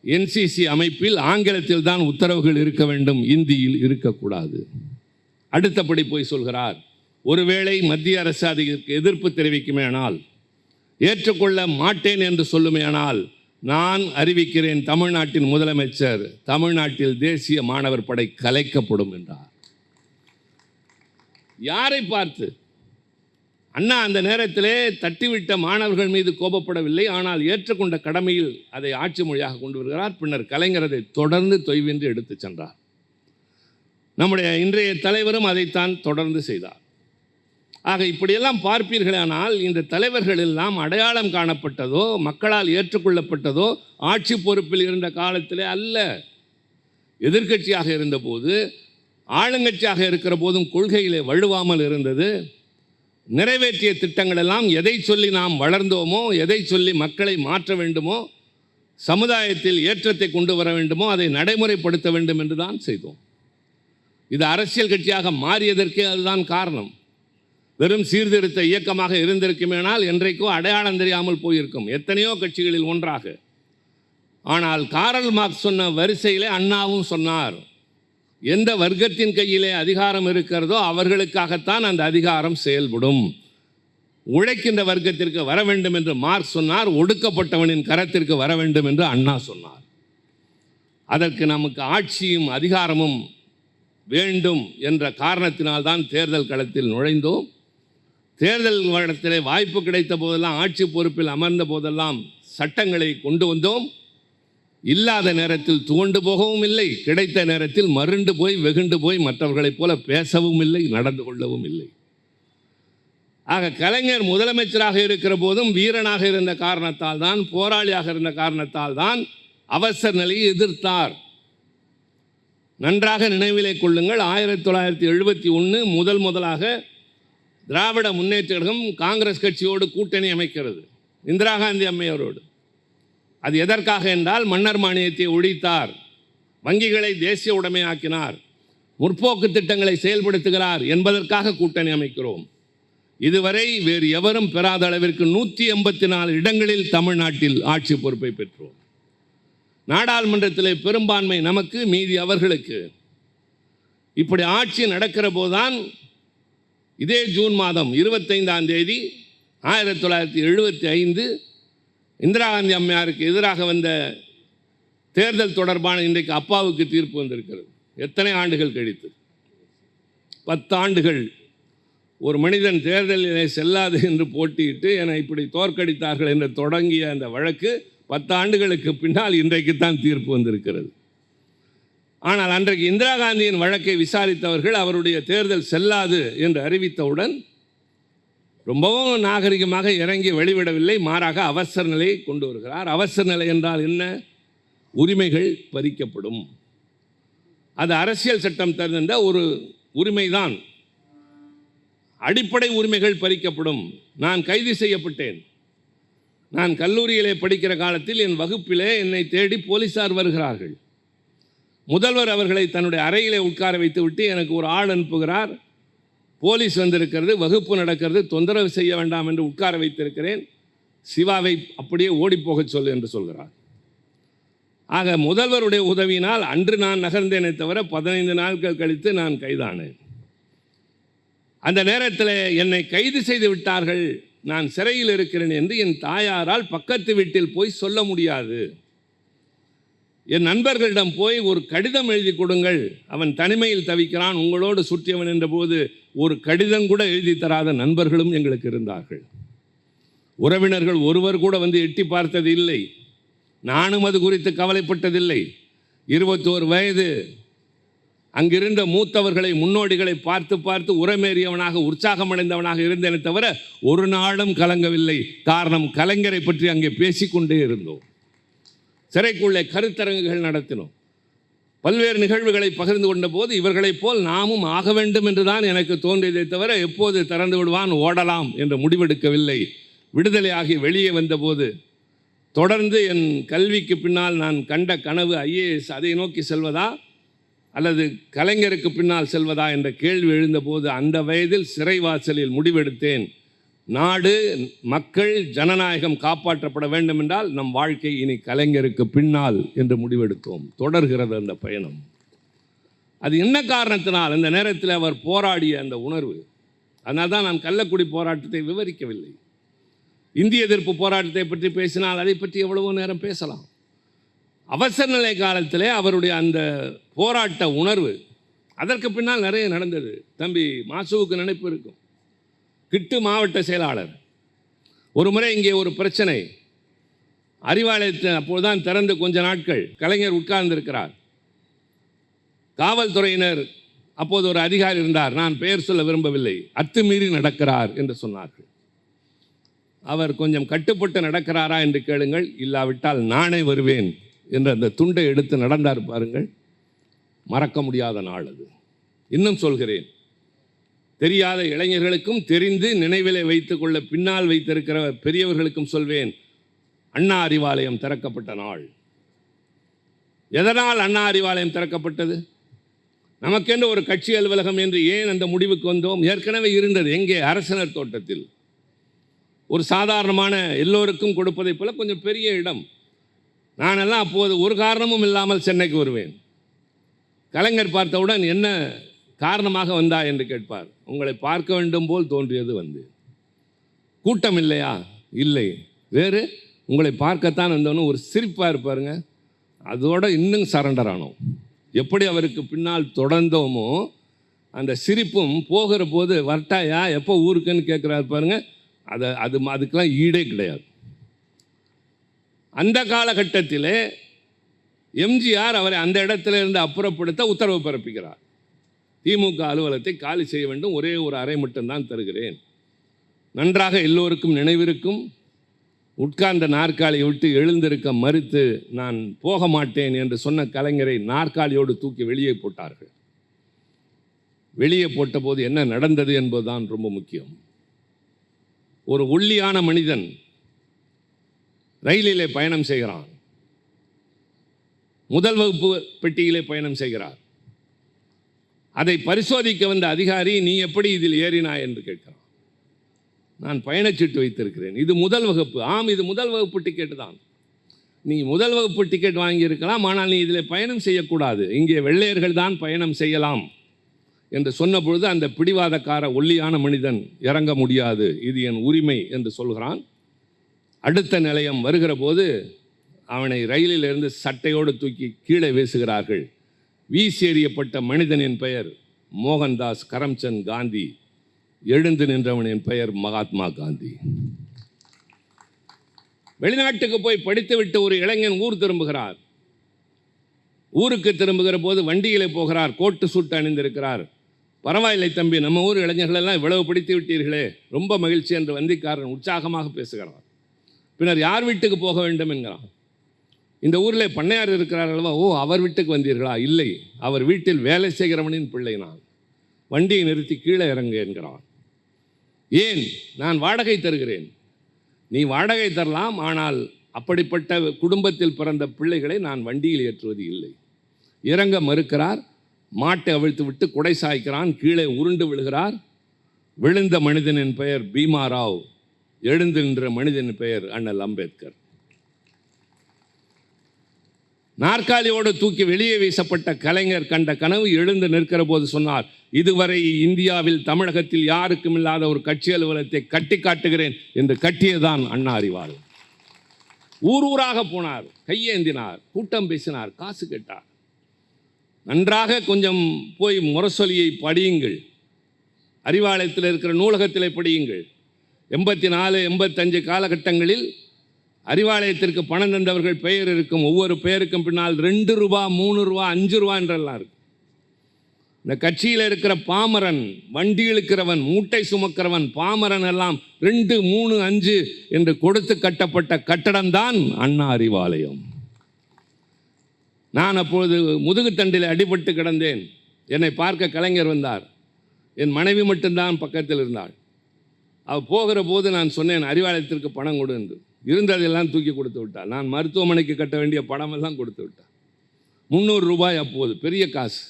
NCC அமைப்பில் ஆங்கிலத்தில் தான் உத்தரவுகள் இருக்க வேண்டும், இந்தியில் இருக்கக்கூடாது. அடுத்தபடி போய் சொல்கிறார், ஒருவேளை மத்திய அரசு அதற்கு எதிர்ப்பு தெரிவிக்குமேயானால், ஏற்றுக்கொள்ள மாட்டேன் என்று சொல்லுமேயானால், நான் அறிவிக்கிறேன், தமிழ்நாட்டின் முதலமைச்சர், தமிழ்நாட்டில் தேசிய மாணவர் படை கலைக்கப்படும் என்றார். யாரை பார்த்து? அண்ணா அந்த நேரத்திலே தட்டிவிட்ட மாணவர்கள் மீது கோபப்படவில்லை, ஆனால் ஏற்றுக்கொண்ட கடமையில் அதை ஆட்சி மொழியாக கொண்டு வருகிறார். பின்னர் கலைஞர் அதை தொடர்ந்து தொய்வின்றி எடுத்து சென்றார். நம்முடைய இன்றைய தலைவரும் அதைத்தான் தொடர்ந்து செய்தார். ஆக இப்படியெல்லாம் பார்ப்பீர்களானால், இந்த தலைவர்கள் எல்லாம் அடையாளம் காணப்பட்டதோ, மக்களால் ஏற்றுக்கொள்ளப்பட்டதோ ஆட்சி பொறுப்பில் இருந்த காலத்திலே அல்ல. எதிர்க்கட்சியாக இருந்தபோது, ஆளுங்கட்சியாக இருக்கிற போதும் கொள்கையிலே வழுவாமல் இருந்தது. நிறைவேற்றிய திட்டங்கள் எல்லாம் எதை சொல்லி நாம் வளர்ந்தோமோ, எதை சொல்லி மக்களை மாற்ற வேண்டுமோ, சமுதாயத்தில் ஏற்றத்தை கொண்டு வர வேண்டுமோ, அதை நடைமுறைப்படுத்த வேண்டும் என்று தான் செய்தோம். இது அரசியல் கட்சியாக மாறியதற்கே அதுதான் காரணம். வெறும் சீர்திருத்த இயக்கமாக இருந்திருக்குமேனால் என்றைக்கோ அடையாளம் தெரியாமல் போயிருக்கும், எத்தனையோ கட்சிகளில் ஒன்றாக. ஆனால் காரல் மார்க்ஸ் சொன்ன வரிசையிலே அண்ணாவும் சொன்னார், எந்த வர்க்கத்தின் கையிலே அதிகாரம் இருக்கிறதோ அவர்களுக்காகத்தான் அந்த அதிகாரம் செயல்படும். உழைக்கின்ற வர்க்கத்திற்கு வர வேண்டும் என்று மார்க்ஸ் சொன்னார், ஒடுக்கப்பட்டவனின் கரத்திற்கு வர வேண்டும் என்று அண்ணா சொன்னார். அதற்கு நமக்கு ஆட்சியும் அதிகாரமும் வேண்டும் என்ற காரணத்தினால்தான் தேர்தல் களத்தில் நுழைந்தோம். தேர்தல் களத்திலே வாய்ப்பு கிடைத்த போதெல்லாம், ஆட்சி பொறுப்பில் அமர்ந்த போதெல்லாம் சட்டங்களை கொண்டு வந்தோம். இல்லாத நேரத்தில் துவண்டு போகவும் இல்லை, கிடைத்த நேரத்தில் மருண்டு போய் வெகுண்டு போய் மற்றவர்களைப் போல பேசவும் இல்லை, நடந்து கொள்ளவும் இல்லை. ஆக கலைஞர் முதலமைச்சராக இருக்கிற போதும் வீரனாக இருந்த காரணத்தால் தான், போராளியாக இருந்த காரணத்தால் தான் அவசர நிலையை எதிர்த்தார். நன்றாக நினைவிலே கொள்ளுங்கள், 1971 முதலாக திராவிட முன்னேற்ற கழகம் காங்கிரஸ் கட்சியோடு கூட்டணி அமைக்கிறது, இந்திரா காந்தி அம்மையாரோடு. அது எதற்காக என்றால், மன்னர் மானியத்தை ஒழித்தார், வங்கிகளை தேசிய உடைமையாக்கினார், முற்போக்கு திட்டங்களை செயல்படுத்துகிறார் என்பதற்காக கூட்டணி அமைக்கிறோம். இதுவரை வேறு எவரும் பெறாத அளவிற்கு 184 இடங்களில் தமிழ்நாட்டில் ஆட்சி பொறுப்பை பெற்றோம். நாடாளுமன்றத்திலே பெரும்பான்மை நமக்கு, மீதி அவர்களுக்கு. இப்படி ஆட்சி நடக்கிற போதுதான் இதே ஜூன் மாதம் 25ஆம் தேதி 1975 இந்திரா காந்தி அம்மையாருக்கு எதிராக வந்த தேர்தல் தொடர்பான இன்றைக்கு அப்பாவுக்கு தீர்ப்பு வந்திருக்கிறது. எத்தனை ஆண்டுகள் கழித்து? 10 ஆண்டுகள். ஒரு மனிதன் தேர்தலிலே செல்லாது என்று போட்டியிட்டு என்னை இப்படி தோற்கடித்தார்கள் என்று தொடங்கிய அந்த வழக்கு 10 ஆண்டுகளுக்கு பின்னால் இன்றைக்குத்தான் தீர்ப்பு வந்திருக்கிறது. ஆனால் அன்றைக்கு இந்திரா காந்தியின் வழக்கை விசாரித்தவர்கள் அவருடைய தேர்தல் செல்லாது என்று அறிவித்தவுடன் ரொம்பவும் நாகரிகமாக இறங்கி வெளிவிடவில்லை, மாறாக அவசர நிலையை கொண்டு வருகிறார். அவசர நிலை என்றால் என்ன? உரிமைகள் பறிக்கப்படும். அது அரசியல் சட்டம் தருகின்ற ஒரு உரிமைதான். அடிப்படை உரிமைகள் பறிக்கப்படும். நான் கைது செய்யப்பட்டேன். நான் கல்லூரியிலே படிக்கிற காலத்தில் என் வகுப்பிலே என்னை தேடி போலீசார் வருகிறார்கள். முதல்வர் அவர்களை தன்னுடைய அறையிலே உட்கார வைத்து விட்டு எனக்கு ஒரு ஆள் அனுப்புகிறார், போலீஸ் வந்திருக்கிறது, வகுப்பு நடக்கிறது, தொந்தரவு செய்ய வேண்டாம் என்று உட்கார வைத்திருக்கிறேன், சிவாவை அப்படியே ஓடிப்போகச் சொல்லு என்று சொல்கிறார். ஆக முதல்வருடைய உதவியினால் அன்று நான் நகர்ந்தேனே தவிர 15 நாட்கள் கழித்து நான் கைதானேன். அந்த நேரத்தில் என்னை கைது செய்து விட்டார்கள், நான் சிறையில் இருக்கிறேன் என்று என் தாயாரால் பக்கத்து வீட்டில் போய் சொல்ல முடியாது. என் நண்பர்களிடம் போய் ஒரு கடிதம் எழுதி கொடுங்கள், அவன் தனிமையில் தவிக்கிறான், உங்களோடு சுற்றியவன் என்ற போது ஒரு கடிதம் கூட எழுதி தராத நண்பர்களும் எங்களுக்கு இருந்தார்கள். உறவினர்கள் ஒருவர் கூட வந்து எட்டி பார்த்தது இல்லை. நானும் அது குறித்து கவலைப்பட்டதில்லை. 21 வயது அங்கிருந்த மூத்தவர்களை, முன்னோடிகளை பார்த்து பார்த்து உரமேறியவனாக, உற்சாகமடைந்தவனாக இருந்தேனே தவிர ஒரு நாளும் கலங்கவில்லை. காரணம், கலைஞரை பற்றி அங்கே பேசிக்கொண்டே இருந்தோம். சிறைக்குள்ளே கருத்தரங்குகள் நடத்தினோம். பல்வேறு நிகழ்வுகளை பகிர்ந்து கொண்ட போது இவர்களைப் போல் நாமும் ஆக வேண்டும் என்று தான் எனக்கு தோன்றியதை தவிர எப்போது திறந்து விடுவான், ஓடலாம் என்று முடிவெடுக்கவில்லை. விடுதலையாகி வெளியே வந்தபோது தொடர்ந்து என் கல்விக்கு பின்னால் நான் கண்ட கனவு IAS, அதை நோக்கி செல்வதா அல்லது கலைஞருக்கு பின்னால் செல்வதா என்ற கேள்வி எழுந்தபோது அந்த வயதில் சிறைவாசலில் முடிவெடுத்தேன். நாடு, மக்கள், ஜனநாயகம் காப்பாற்றப்பட வேண்டும் என்றால் நம் வாழ்க்கை இனி கலைஞருக்கு பின்னால் என்று முடிவெடுத்தோம். தொடர்கிறது அந்த பயணம். அது என்ன காரணத்தினால் அந்த நேரத்தில் அவர் போராடிய அந்த உணர்வு. அதனால் தான் நான் கள்ளக்குடி போராட்டத்தை விவரிக்கவில்லை. இந்திய எதிர்ப்பு போராட்டத்தை பற்றி பேசினால் அதை பற்றி எவ்வளவோ நேரம் பேசலாம். அவசர நிலை காலத்திலே அவருடைய அந்த போராட்ட உணர்வு, அதற்கு பின்னால் நிறைய நடந்தது. தம்பி மாசுவுக்கு நினைப்பு இருக்கும். கிட்டு மாவட்ட செயலாளர், ஒரு முறை இங்கே ஒரு பிரச்சனை, அறிவாலயத்தை அப்போதுதான் திறந்து கொஞ்ச நாட்கள் கலைஞர் உட்கார்ந்திருக்கிறார். காவல்துறையினர், அப்போது ஒரு அதிகாரி இருந்தார், நான் பெயர் சொல்ல விரும்பவில்லை, அத்துமீறி நடக்கிறார் என்று சொன்னார்கள். அவர் கொஞ்சம் கட்டுப்பட்டு நடக்கிறாரா என்று கேளுங்கள், இல்லாவிட்டால் நானே வருவேன் என்று அந்த துண்டை எடுத்து நடந்தார் பாருங்கள். மறக்க முடியாத நாள் அது. இன்னும் சொல்கிறேன், தெரியாத இளைஞர்களுக்கும் தெரிந்து நினைவிலே வைத்துக்கொள்ள பின்னால் வைத்திருக்கிற பெரியவர்களுக்கும் சொல்வேன், அண்ணா அறிவாலயம் திறக்கப்பட்ட நாள். எதனால் அண்ணா அறிவாலயம் திறக்கப்பட்டது? நமக்கென்று ஒரு கட்சி அலுவலகம் என்று ஏன் அந்த முடிவுக்கு வந்தோம்? ஏற்கனவே இருந்தது. எங்கே? அரசினர் தோட்டத்தில். ஒரு சாதாரணமான எல்லோருக்கும் கொடுப்பதைப் போல கொஞ்சம் பெரிய இடம். நானெல்லாம் அப்போது ஒரு காரணமும் இல்லாமல் சென்னைக்கு வருவேன். கலைஞர் பார்த்தவுடன் என்ன காரணமாக வந்தா என்று கேட்பார். உங்களை பார்க்க வேண்டும் போல் தோன்றியது வந்து. கூட்டம் இல்லையா? இல்லை. வேறு? உங்களை பார்க்கத்தான் வந்தோன்னு ஒரு சிரிப்பாக இருப்பாருங்க. அதோட இன்னும் சரண்டர் ஆனோம். எப்படி அவருக்கு பின்னால் தொடர்ந்தோமோ அந்த சிரிப்பும் போகிற போது வரட்டாயா எப்போ ஊருக்குன்னு கேட்குறாரு பாருங்க. அதுக்கெல்லாம் ஈடே கிடையாது. அந்த காலகட்டத்தில் எம்ஜிஆர் அவரை அந்த இடத்துல இருந்து அப்புறப்படுத்த உத்தரவு பிறப்பிக்கிறார். திமுக அலுவலகத்தை காலி செய்ய வேண்டும், ஒரே ஒரு அறை மட்டும்தான் தருகிறேன். நன்றாக எல்லோருக்கும் நினைவிருக்கும், உட்கார்ந்த நாற்காலியை விட்டு எழுந்திருக்க மறுத்து நான் போக மாட்டேன் என்று சொன்ன கலைஞரை நாற்காலியோடு தூக்கி வெளியே போட்டார்கள். வெளியே போட்ட போது என்ன நடந்தது என்பதுதான் ரொம்ப முக்கியம். ஒரு ஒல்லியான மனிதன் ரயிலிலே பயணம் செய்கிறான். முதல் வகுப்பு பெட்டியிலே பயணம் செய்கிறார். அதை பரிசோதிக்க வந்த அதிகாரி, நீ எப்படி இதில் ஏறினாய் என்று கேட்கிறான். நான் பயணச்சீட்டு வைத்திருக்கிறேன். இது முதல் வகுப்பு. ஆம், இது முதல் வகுப்பு டிக்கெட்டு தான். நீ முதல் வகுப்பு டிக்கெட் வாங்கியிருக்கலாம், ஆனால் நீ இதில் பயணம் செய்யக்கூடாது, இங்கே வெள்ளையர்கள் தான் பயணம் செய்யலாம் என்று சொன்ன பொழுது அந்த பிடிவாதக்கார ஒல்லியான மனிதன் இறங்க முடியாது, இது என் உரிமை என்று சொல்கிறான். அடுத்த நிலையம் வருகிற போது அவனை ரயிலிலிருந்து சட்டையோடு தூக்கி கீழே வீசுகிறார்கள். வீசி எறியப்பட்ட மனிதனின் பெயர் மோகன்தாஸ் கரம்சந்த் காந்தி. எழுந்து நின்றவனின் பெயர் மகாத்மா காந்தி. வெளிநாட்டுக்கு போய் படித்துவிட்டு ஒரு இளைஞன் ஊர் திரும்புகிறார். ஊருக்கு திரும்புகிற போது வண்டியிலே போகிறார். கோட்டு சூட்டு அணிந்திருக்கிறார். பரவாயில்லை தம்பி, நம்ம ஊர் இளைஞர்களெல்லாம் இவ்வளவு படித்து விட்டீர்களே, ரொம்ப மகிழ்ச்சி என்று வந்திக்காரன் உற்சாகமாக பேசுகிறார். பின்னர் யார் வீட்டுக்கு போக வேண்டும் என்கிறான். இந்த ஊரில் பண்ணையார் இருக்கிறார் அல்லவா? ஓ, அவர் வீட்டுக்கு வந்தீர்களா? இல்லை, அவர் வீட்டில் வேலை செய்கிறவனின் பிள்ளை நான். வண்டியை நிறுத்தி கீழே இறங்கு என்கிறான். ஏன்? நான் வாடகை தருகிறேன். நீ வாடகை தரலாம், ஆனால் அப்படிப்பட்ட குடும்பத்தில் பிறந்த பிள்ளைகளை நான் வண்டியில் ஏற்றுவது இல்லை. இறங்க மறுக்கிறார். மாட்டை அவிழ்த்து விட்டு குடை சாய்க்கிறான். கீழே உருண்டு விழுகிறார். விழுந்த மனிதனின் பெயர் பீமாராவ், எழுந்து நின்ற மனிதனின் பெயர் அண்ணல் அம்பேத்கர். நாற்காலியோடு தூக்கி வெளியே வீசப்பட்ட கலைஞர் கண்ட கனவு எழுந்து நிற்கிற போது சொன்னார், இதுவரை இந்தியாவில் தமிழகத்தில் யாருக்கும் இல்லாத ஒரு கட்சி அலுவலகத்தை கட்டி காட்டுகிறேன் என்று கட்டியதான் அண்ணா அறிவாலயம். ஊர் ஊராக போனார், கையேந்தினார், கூட்டம் பேசினார், காசு கேட்டார். நன்றாக கொஞ்சம் போய் முரசொலியை படியுங்கள், அறிவாலயத்தில் இருக்கிற நூலகத்தில் படியுங்கள். 84, 85 காலகட்டங்களில் அறிவாலயத்திற்கு பணம் தந்தவர்கள் பெயர் இருக்கும். ஒவ்வொரு பெயருக்கும் பின்னால் 2 ரூபா, 3 ரூபா, 5 ரூபா என்றெல்லாம் இருக்கும். இந்த கட்சியில் இருக்கிற பாமரன், வண்டி இழுக்கிறவன், மூட்டை சுமக்கிறவன், பாமரன் எல்லாம் 2, 3, 5 என்று கொடுத்து கட்டப்பட்ட கட்டடம்தான் அண்ணா அறிவாலயம். நான் அப்பொழுது முதுகுத்தண்டில் அடிபட்டு கிடந்தேன். என்னை பார்க்க கலைஞர் வந்தார். என் மனைவி மட்டும்தான் பக்கத்தில் இருந்தாள். அவள் போகிற போது நான் சொன்னேன், அறிவாலயத்திற்கு பணம் கொடு என்று. இருந்ததெல்லாம் தூக்கி கொடுத்து விட்டாள். நான் மருத்துவமனைக்கு கட்ட வேண்டிய பணமெல்லாம் கொடுத்து விட்டாள். 300 ரூபாய் அப்போது பெரிய காசு.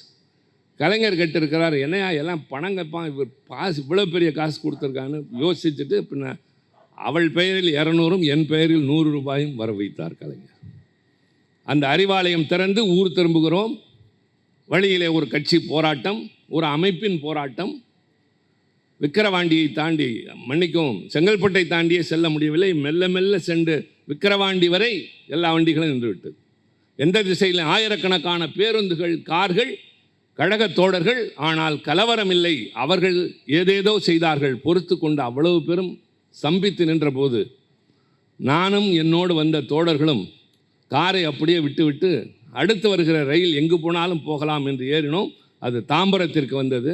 கலைஞர் கேட்டிருக்கிறார், என்னையா எல்லாம் பணம் கேட்பான், இவர் காசு இவ்வளோ பெரிய காசு கொடுத்துருக்கான்னு யோசிச்சுட்டு பின்ன அவள் பெயரில் 200, என் பெயரில் 100 ரூபாயும் வர வைத்தார் கலைஞர். அந்த அறிவாலயம் திறந்து ஊர் திரும்புகிறோம். வழியிலே ஒரு கட்சி போராட்டம், ஒரு அமைப்பின் போராட்டம். விக்கிரவாண்டியை தாண்டி, மன்னிக்கவும், செங்கல்பட்டை தாண்டியே செல்ல முடியவில்லை. மெல்ல மெல்ல சென்று விக்கிரவாண்டி வரை எல்லா வண்டிகளும் நின்றுவிட்டது. எந்த திசையில் ஆயிரக்கணக்கான பேருந்துகள், கார்கள், கழக தோழர்கள். ஆனால் கலவரம் இல்லை. அவர்கள் ஏதேதோ செய்தார்கள். பொறுத்து கொண்டு அவ்வளவு பெரும் சம்பித்து நின்ற போது நானும் என்னோடு வந்த தோழர்களும் காரை அப்படியே விட்டுவிட்டு அடுத்து வருகிற ரயில் எங்கு போனாலும் போகலாம் என்று ஏறினோம். அது தாம்பரத்திற்கு வந்தது.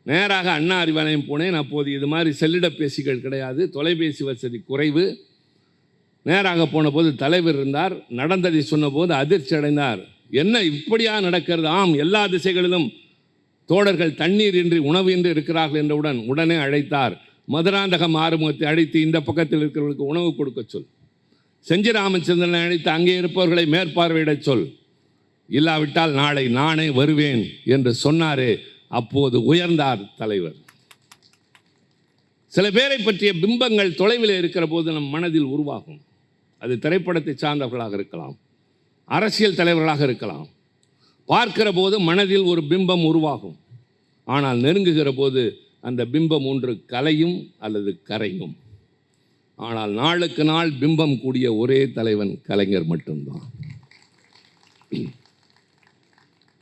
நேராக அண்ணா அறிவாலயம் போனேன். அப்போது இது மாதிரி செல்லிடப்பேசிகள் கிடையாது, தொலைபேசி வசதி குறைவு. நேராக போன போது தலைவர் இருந்தார். நடந்ததை சொன்னபோது அதிர்ச்சி அடைந்தார். என்ன இப்படியா நடக்கிறது? ஆம், எல்லா திசைகளிலும் தோழர்கள் தண்ணீர் இன்றி, உணவு இன்றி இருக்கிறார்கள் என்றவுடன் உடனே அழைத்தார். மதுராந்தகம் ஆறுமுகத்தை அழைத்து இந்த பக்கத்தில் இருக்கிறவர்களுக்கு உணவு கொடுக்க சொல். செஞ்சி ராமச்சந்திரனை அழைத்து அங்கே இருப்பவர்களை மேற்பார்வையிடச் சொல். இல்லாவிட்டால் நாளை நானே வருவேன் என்று சொன்னாரே, அப்போது உயர்ந்தார் தலைவர். சில பேரை பற்றிய பிம்பங்கள் தொலைவில் இருக்கிற போது நம் மனதில் உருவாகும். அது திரைப்படத்தை சார்ந்தவர்களாக இருக்கலாம், அரசியல் தலைவர்களாக இருக்கலாம். பார்க்கிற போது மனதில் ஒரு பிம்பம் உருவாகும். ஆனால் நெருங்குகிற போது அந்த பிம்பம் ஒன்று கலையும் அல்லது கரையும். ஆனால் நாளுக்கு நாள் பிம்பம் கூடிய ஒரே தலைவன் கலைஞர் மட்டும்தான்.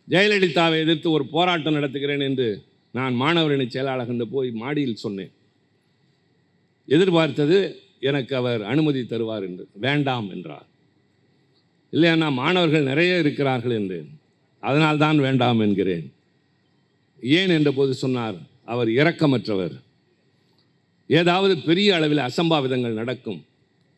ஜெயலலிதாவை எதிர்த்து ஒரு போராட்டம் நடத்துகிறேன் என்று நான் மாணவரணி செயலாளர் போய் மாடியில் சொன்னேன். எதிர்பார்த்தது எனக்கு அவர் அனுமதி தருவார் என்று. வேண்டாம் என்றார். இல்லையா, மாணவர்கள் நிறைய இருக்கிறார்கள் என்றேன். அதனால்தான் வேண்டாம் என்கிறேன். ஏன் என்ற போது சொன்னார், அவர் இரக்கமற்றவர். ஏதாவது பெரிய அளவில் அசம்பாவிதங்கள் நடக்கும்,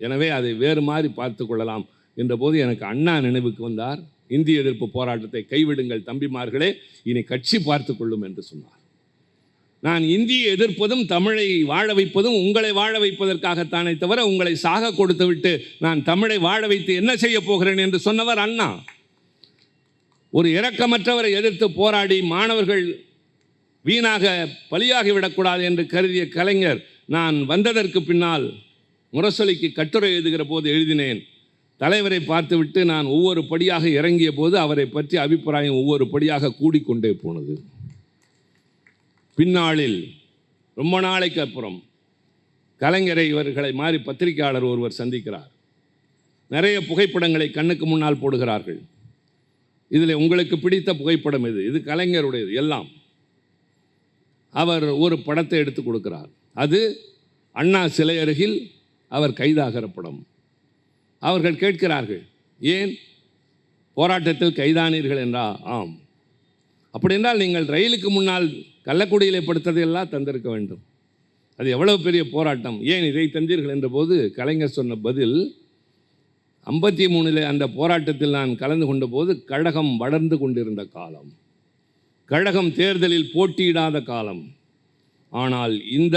எனவே அதை வேறு மாதிரி பார்த்து கொள்ளலாம் என்ற போது எனக்கு அண்ணா நினைவுக்கு வந்தார். இந்திய எதிர்ப்பு போராட்டத்தை கைவிடுங்கள் தம்பிமார்களே, இனி கட்சி பார்த்து கொள்ளும் என்று சொன்னார். நான் இந்தியை எதிர்ப்பதும் தமிழை வாழ வைப்பதும் உங்களை வாழ வைப்பதற்காகத்தானே தவிர உங்களை சாக கொடுத்து விட்டு நான் தமிழை வாழ வைத்து என்ன செய்ய போகிறேன் என்று சொன்னவர் அண்ணா. ஒரு இரக்கமற்றவரை எதிர்த்து போராடி மாணவர்கள் வீணாக பலியாகிவிடக்கூடாது என்று கருதிய கலைஞர் நான் வந்ததற்கு பின்னால் முரசொலிக்கு கட்டுரை எழுதுகிற போது எழுதினேன். தலைவரை பார்த்துவிட்டு நான் ஒவ்வொரு படியாக இறங்கிய போது அவரை பற்றி அபிப்பிராயம் ஒவ்வொரு படியாக கூடிக்கொண்டே போனது. பின்னாளில் ரொம்ப நாளைக்கு அப்புறம் கலைஞரை இவர்களை மாதிரி பத்திரிகையாளர் ஒருவர் சந்திக்கிறார். நிறைய புகைப்படங்களை கண்ணுக்கு முன்னால் போடுகிறார்கள். இதில் உங்களுக்கு பிடித்த புகைப்படம் எது? இது கலைஞருடையது எல்லாம். அவர் ஒரு படத்தை எடுத்து கொடுக்கிறார். அது அண்ணா சிலை அருகில் அவர் கைதாகிற படம். அவர்கள் கேட்கிறார்கள், ஏன் போராட்டத்தில் கைதானீர்கள் என்றா? ஆம். அப்படி என்றால் நீங்கள் ரயிலுக்கு முன்னால் கள்ளக்குடியிலே படுத்ததையெல்லாம் தந்திருக்க வேண்டும். அது எவ்வளவு பெரிய போராட்டம், ஏன் இதை தந்தீர்கள் என்ற போது கலைஞர் சொன்ன பதில், 53 அந்த போராட்டத்தில் நான் கலந்து கொண்ட போது கழகம் வளர்ந்து கொண்டிருந்த காலம், கழகம் தேர்தலில் போட்டியிடாத காலம். ஆனால் இந்த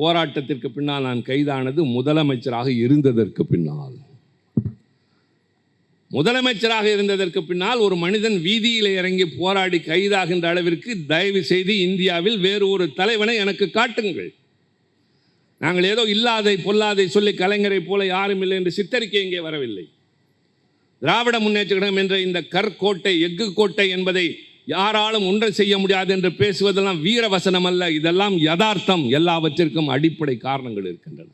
போராட்டத்திற்கு பின்னால் நான் கைதானது முதலமைச்சராக இருந்ததற்கு பின்னால். முதலமைச்சராக இருந்ததற்கு பின்னால் ஒரு மனிதன் வீதியில் இறங்கி போராடி கைதாகின்ற அளவிற்கு தயவு செய்து இந்தியாவில் வேறு ஒரு தலைவனை எனக்கு காட்டுங்கள். நாங்கள் ஏதோ இல்லாதை பொல்லாதை சொல்லி கலைஞரை போல யாரும் இல்லை என்று சித்தரிக்க இங்கே வரவில்லை. திராவிட முன்னேற்ற கழகம் என்ற இந்த கற்கோட்டை, எஃகு கோட்டை என்பதை யாராலும் ஒன்றும் செய்ய முடியாது என்று பேசுவதெல்லாம் வீரவசனம் அல்ல, இதெல்லாம் யதார்த்தம். எல்லாவற்றிற்கும் அடிப்படை காரணங்கள் இருக்கின்றன.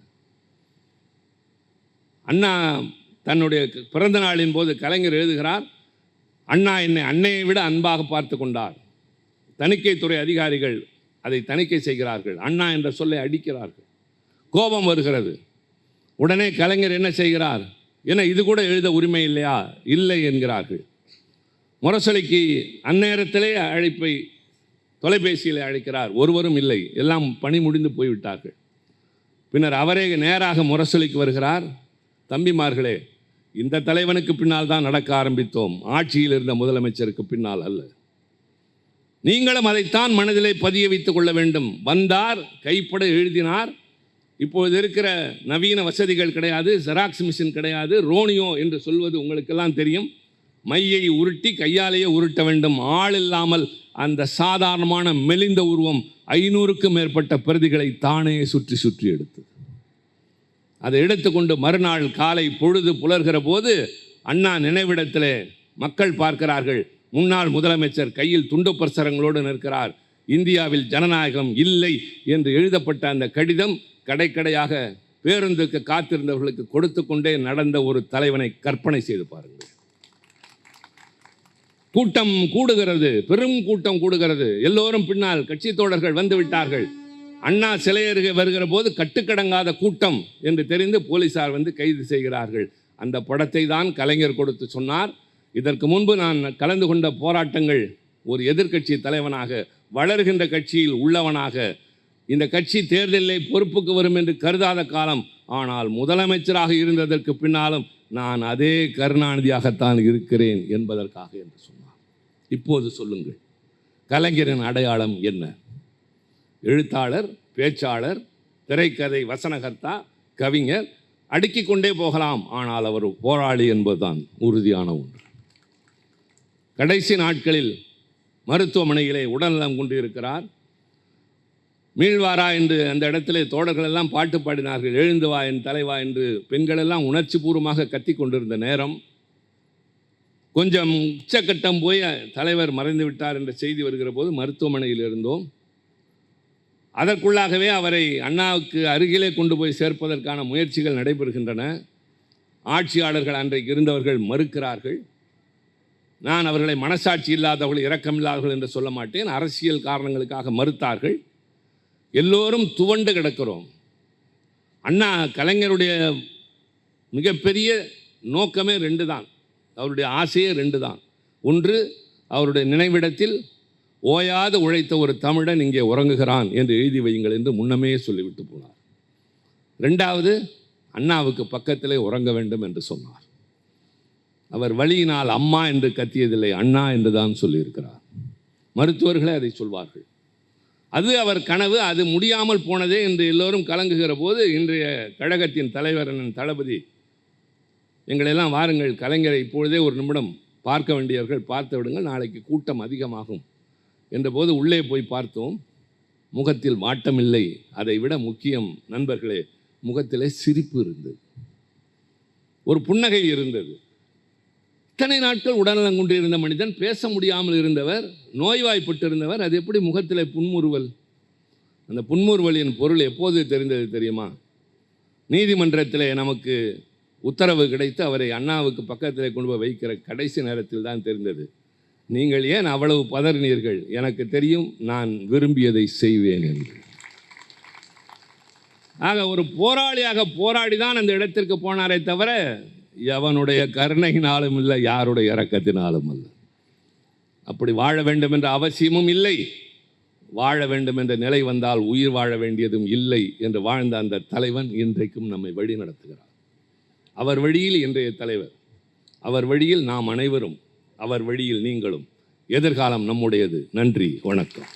அண்ணா தன்னுடைய பிறந்த நாளின் போது கலைஞர் எழுதுகிறார், அண்ணா என்னை அன்னையை விட அன்பாக பார்த்து கொண்டார். தணிக்கைத்துறை அதிகாரிகள் அதை தணிக்கை செய்கிறார்கள், அண்ணா என்ற சொல்லை அடிக்கிறார்கள். கோபம் வருகிறது. உடனே கலைஞர் என்ன செய்கிறார், என்ன இது கூட எழுத உரிமை இல்லையா? இல்லை என்கிறார்கள். முரசொலிக்கு அந்நேரத்திலே அழைப்பை தொலைபேசியில் அழைக்கிறார். ஒருவரும் இல்லை, எல்லாம் பணி முடிந்து போய்விட்டார்கள். பின்னர் அவரே நேராக முரசொலிக்கு வருகிறார். தம்பிமார்களே, இந்த தலைவனுக்கு பின்னால் தான் நடக்க ஆரம்பித்தோம், ஆட்சியில் இருந்த முதலமைச்சருக்கு பின்னால் அல்ல. நீங்களும் அதைத்தான் மனதிலே பதிய வைத்துக் கொள்ள வேண்டும். வந்தார், கைப்பட எழுதினார். இப்பொழுது இருக்கிற நவீன வசதிகள் கிடையாது, ஜெராக்ஸ் மிஷின் கிடையாது, ரோனியோ என்று சொல்வது உங்களுக்கெல்லாம் தெரியும். மையை உருட்டி கையாலேயே உருட்ட வேண்டும். ஆள் இல்லாமல் அந்த சாதாரணமான மெலிந்த உருவம் 500க்கும் மேற்பட்ட பிரதிகளை தானே சுற்றி சுற்றி எடுத்தது. அதை எடுத்துக்கொண்டு மறுநாள் காலை பொழுது புலர்கிற போது அண்ணா நினைவிடத்தில் மக்கள் பார்க்கிறார்கள். முன்னாள் முதலமைச்சர் கையில் துண்டு பிரசுரங்களோடு நிற்கிறார். இந்தியாவில் ஜனநாயகம் இல்லை என்று எழுதப்பட்ட அந்த கடிதம் கடைக்கடையாக பேருந்துக்கு காத்திருந்தவர்களுக்கு கொடுத்து கொண்டே நடந்த ஒரு தலைவனை கற்பனை செய்து பாருங்கள். கூட்டம் கூடுகிறது, பெரும் கூட்டம் கூடுகிறது. எல்லோரும் பின்னால் கட்சி தோழர்கள் வந்து விட்டார்கள். அண்ணா சிலையருகே வருகிற போது கட்டுக்கடங்காத கூட்டம் என்று தெரிந்து போலீசார் வந்து கைது செய்கிறார்கள். அந்த படத்தை தான் கலைஞர் கொடுத்து சொன்னார், இதற்கு முன்பு நான் கலந்து கொண்ட போராட்டங்கள் ஒரு எதிர்க்கட்சி தலைவனாக, வளர்கின்ற கட்சியில் உள்ளவனாக, இந்த கட்சி தேர்தலில் பொறுப்புக்கு வரும் என்று கருதாத காலம், ஆனால் முதலமைச்சராக இருந்ததற்கு பின்னாலும் நான் அதே கருணாநிதியாகத்தான் இருக்கிறேன் என்பதற்காக என்று சொன்னார். இப்போது சொல்லுங்கள், கலைஞரின் அடையாளம் என்ன? எழுத்தாளர், பேச்சாளர், திரைக்கதை வசனகர்த்தா, கவிஞர், அடுக்கிக் கொண்டே போகலாம். ஆனால் அவர் போராளி என்பதுதான் உறுதியான ஒன்று. கடைசி நாட்களில் மருத்துவமனையிலே உடல்நலம் கொண்டு இருக்கிறார். மீள்வாரா என்று அந்த இடத்திலே தோழர்கள் எல்லாம் பாட்டு பாடினார்கள். எழுந்து வா என் தலைவா என்று பெண்கள் எல்லாம் உணர்ச்சி பூர்வமாக கத்தி கொண்டிருந்த நேரம், கொஞ்சம் உச்சக்கட்டம் போய் தலைவர் மறைந்து விட்டார் என்ற செய்தி வருகிற போது மருத்துவமனையில் இருந்தோம். அதற்குள்ளாகவே அவரை அண்ணாவுக்கு அருகிலே கொண்டு போய் சேர்ப்பதற்கான முயற்சிகள் நடைபெறுகின்றன. ஆட்சியாளர்கள் அன்றைக்கு இருந்தவர்கள் மறுக்கிறார்கள். நான் அவர்களை மனசாட்சி இல்லாதவர்கள், இரக்கமில்லாதவர்கள் என்று சொல்ல மாட்டேன், அரசியல் காரணங்களுக்காக மறுத்தார்கள். எல்லோரும் துவண்டு கிடக்கிறோம். அண்ணா கலைஞருடைய மிகப்பெரிய நோக்கமே 2 தான், அவருடைய ஆசையே 2 தான். ஒன்று, அவருடைய நினைவிடத்தில் ஓயாது உழைத்த ஒரு தமிழன் இங்கே உறங்குகிறான் என்று எழுதி வையுங்கள் என்று முன்னமே சொல்லிவிட்டு போனார். 2வது, அண்ணாவுக்கு பக்கத்திலே உறங்க வேண்டும் என்று சொன்னார். அவர் வழியினால் அம்மா என்று கத்தியதில்லை, அண்ணா என்று தான் சொல்லியிருக்கிறார். மருத்துவர்களே அதை சொல்வார்கள். அது அவர் கனவு, அது முடியாமல் போனதே என்று எல்லோரும் கலங்குகிற போது இன்றைய கழகத்தின் தலைவர் அண்ணன் தளபதி எங்களெல்லாம் வாருங்கள், கலைஞரை இப்பொழுதே ஒரு நிமிடம் பார்க்க வேண்டியவர்கள் பார்த்து விடுங்கள், நாளைக்கு கூட்டம் அதிகமாகும் என்றபோது உள்ளே போய் பார்த்தோம். முகத்தில் வாட்டமில்லை. அதை விட முக்கியம் நண்பர்களே, முகத்திலே சிரிப்பு இருந்தது, ஒரு புன்னகை இருந்தது. இத்தனை நாட்கள் உடல்நலம் கொண்டு இருந்த மனிதன், பேச முடியாமல் இருந்தவர், நோய்வாய்ப்பட்டு இருந்தவர், அது எப்படி முகத்திலே புன்முறுவல்? அந்த புன்முறுவலின் பொருள் எப்போது தெரிந்தது தெரியுமா? நீதிமன்றத்தில் நமக்கு உத்தரவு கிடைத்து அவரை அண்ணாவுக்கு பக்கத்தில் கொண்டு போய் வைக்கிற கடைசி நேரத்தில் தான் தெரிந்தது. நீங்கள் ஏன் அவ்வளவு பதறினீர்கள்? எனக்கு தெரியும், நான் விரும்பியதை செய்வேன் என்று. ஆக ஒரு போராளியாக போராடி தான் அந்த இடத்திற்கு போனாரே தவிர எவனுடைய கருணையினாலும் இல்லை, யாருடைய இரக்கத்தினாலும் அல்ல. அப்படி வாழ வேண்டும் என்ற அவசியமும் இல்லை. வாழ வேண்டும் என்ற நிலை வந்தால் உயிர் வாழ வேண்டியதும் இல்லை என்று வாழ்ந்த அந்த தலைவன் இன்றைக்கும் நம்மை வழி நடத்துகிறார். அவர் வழியில் இன்றைய தலைவர், அவர் வழியில் நாம் அனைவரும், அவர் வழியில் நீங்களும். எதிர்காலம் நம்முடையது. நன்றி, வணக்கம்.